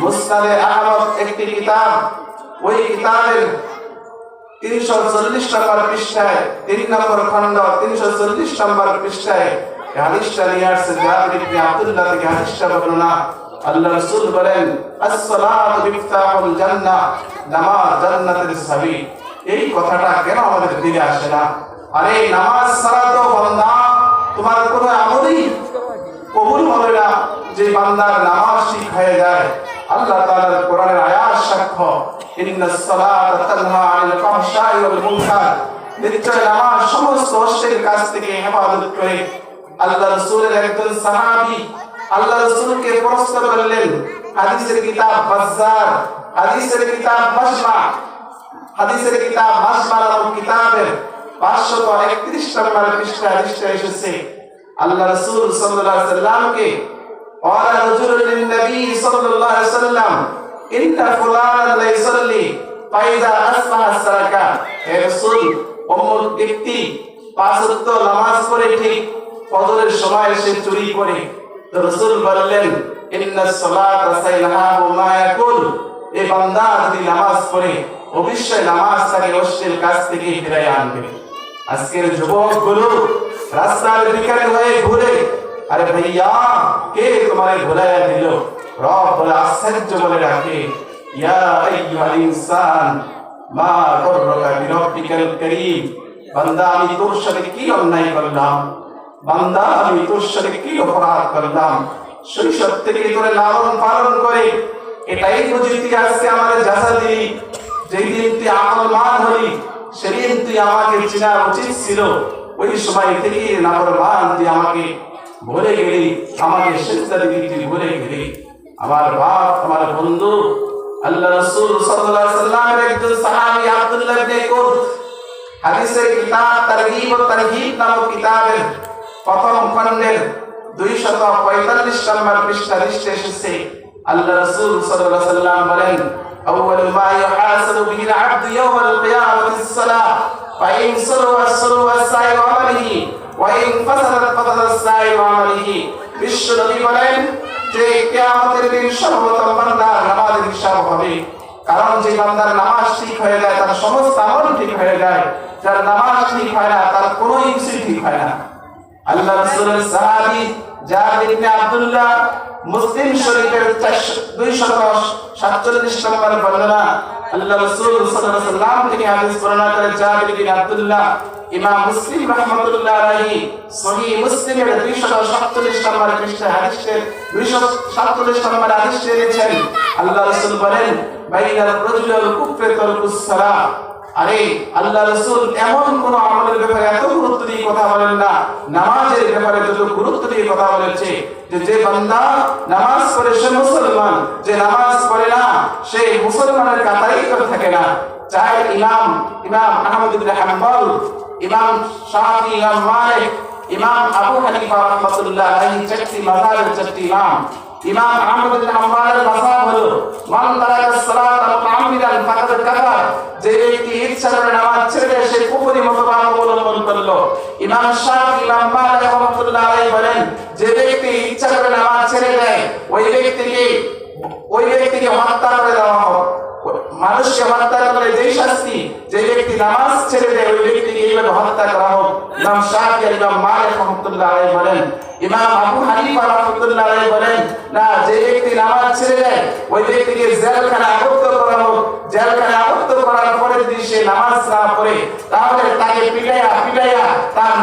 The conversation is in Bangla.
মুসনাদে আহমদ একটি কিতাব, ওই কিতাবের 340 নম্বর পৃষ্ঠায় 3 নম্বর খণ্ড 340 নম্বর পৃষ্ঠায় হাদিসটা নিয়ে আসছে। জাবির ইবনে আব্দুল্লাহ থেকে হাদিসটা বর্ণনা। আল্লাহ রাসূল বলেন, as-সালাতু মিফতাহুল জান্নাহ, নামাজ জান্নাতের চাবি। এই কথাটা কেন আমাদের দিলে আসে না? আরে নামাজ ছাড়া তো বান্দা তোমার কোনো আমলই কবুল হবে না। যে বান্দার নামাজ ঠিক হয়ে যায়, আল্লাহ তাআলার কোরআনের আয়াত সাক্ষ্য, ইন্নাস সালাতা তানহা আনিল ফাহশাই ওয়াল মুনকার, নিশ্চয় নামাজ সমস্ত অশ্লীল কাজ থেকে হেফাজত করে। আল্লাহ রাসূলের একজন সাহাবী আল্লাহ রাসূলকে প্রশ্ন করলেন, হাদিসের কিতাব বাজ্জার, হাদিসের কিতাব মাসমা নামক কিতাবের 531 নম্বর পৃষ্ঠায় হাদিসটা এসেছে। আল্লাহ রাসূল সাল্লাল্লাহু আলাইহি সাল্লামকে قال رجل للنبي صلى الله عليه وسلم ان فلانا لا يصلي فاذا اصبح السرقه। হে রাসূল, অমুক ব্যক্তি 5 ওয়াক্ত নামাজ পড়ে ঠিক ফজরের সময় সে চুরি করে। তো রাসূল বললেন, ইন্নাস সালাতা সাইলাহু মা ইয়াকুল, এই বান্দা যদি নামাজ পড়ে অবশ্যই নামাজ তাকে অশ্লীল কাজ থেকে ফিরিয়ে আনবে। আজকের যুবকগুলো রাস্তার ভিখারি হয়ে ঘুরে, আরে ভাইয়া কে তোমারে ভুলাইয়া দিল? রব বলে আশ্চর্য বলে রাখে, ইয়া আইয়ুহাল ইনসান মা গররাকা বিরব্বিকাল কারীম, বান্দা আমি তোর সাথে কি অন্যায় করলাম, বান্দা আমি তোর সাথে কি অপরাধ করলাম? শৈশব থেকে তোরে লালন পালন করে এটাই বুঝি তুই আজকে আমাদের যাচা দিলি। যেই দিন তুই আকলমান হলি সেদিন তুই আমাকে চেনা উচিত ছিল। ওই সময় থেকে নাফরমান তুই আমাকে ভুলে গেলি, আমাকে সিজদা দিতে তুই ভুলে গেলি। আমার বাপ, আমার বন্ধু, আল্লাহ রাসূল সাল্লাল্লাহু আলাইহি সাল্লামের একজন সাহাবী আব্দুল্লাহ ইবনে কুরদ হাদিসের কিতাব তারগীব ও তারহিব নামক কিতাবের প্রথম খণ্ডের 245 নম্বর পৃষ্ঠা হাদিসে এসেছে। আল্লাহ রাসূল সাল্লাল্লাহু আলাইহি সাল্লাম বলেন, আউয়ালু মা ইউহাসাবু বিহিল আবদু ইয়াওমাল কিয়ামাতি as-সালাহ, ফাইন সালাহা সালাহা সাইয়্যু আমালিহি ওয়া ইন ফাসাদাত ফাসাদাত সাইয়্যু আমালিহি। বিশ্ব নবী বলেন যে কিয়ামতের দিন সর্বপ্রথম বান্দার নামাজের হিসাব হবে। কারণ যে বান্দার নামাজ ঠিক হয়ে যায় তার সমস্ত আমল ঠিক হয়ে যায়, যার নামাজ ঠিক হয় না তার কোনো কিছু ঠিক হয় না। আল্লাহ রাসূলের সাহাবী জাবির ইবনে আব্দুল্লাহ মুসলিম শরীফের 247 নম্বর বর্ণনা। আল্লাহ রাসূল সাল্লাল্লাহু আলাইহি সাল্লাম থেকে হাদিস বর্ণনা করে জাবির ইবনে আব্দুল্লাহ, ইমাম মুসলিম রাহমাতুল্লাহ আলাইহি সহিহ মুসলিমের 247 নম্বর পৃষ্ঠায় হাদিসের 247 নম্বর হাদিস এনেছেন। আল্লাহ রাসূল বলেন, বাইনাল রাজুলি ওয়াল কুফরি তারকুস সালাহ। আরে আল্লাহ রাসূল এমন কোন আমলের ব্যাপারে এত গুরুত্ব দিয়ে কথা বলেন না, নামাজের ব্যাপারে যত গুরুত্ব দিয়ে কথা বলেছে। যে বান্দা নামাজ পড়ে সে মুসলমান, যে নামাজ পড়ে না সে মুসলমানের কাতারেই তো থাকে না। চাই ইমাম আহমদ ইবনে হাম্বল, ইমাম শাফি, ইমাম মালিক, ইমাম আবু হানিফা রাহমাতুল্লাহ আলাইহি চারটি মাযহাবের চারটি ইমাম আহমদ ইবনে হাম্বলের মাযহাব হলো মান তারাকাস সালাতা মুতাআম্মিদান ফাকাদ কাফার, যে ব্যক্তি ইচ্ছা করে নামাজ ছেড়ে দেয় সে কুফরি মতবাদ অবলম্বন করলো। ইমাম শাফি, ইমাম মালিক রাহমাতুল্লাহ আলাইহি বলেন, যে ব্যক্তি ইচ্ছা করে নামাজ ছেড়ে দেয় ওই ব্যক্তিকে হত্যা করে দেওয়া হবে। মানুষকে হত্যা করলে যে শাস্তি, যে ব্যক্তি নামাজ ছেড়ে দেয় ওই ব্যক্তিকে এইভাবে হত্যা করা হোক। ইমাম শাফি আর ইমাম মালিক রাহমাতুল্লাহ আলাইহি বলেন। ইমাম আবু হানিফা রাহমাতুল্লাহ আলাইহি বলেন, না, যে ব্যক্তি নামাজ ছেড়ে দেয় ওই ব্যক্তিকে জেলখানায় আবদ্ধ করা হোক। জেলখানায় আবদ্ধ করার পরে যদি সে নামাজ না পড়ে তাহলে তাকে পিটাইয়া তার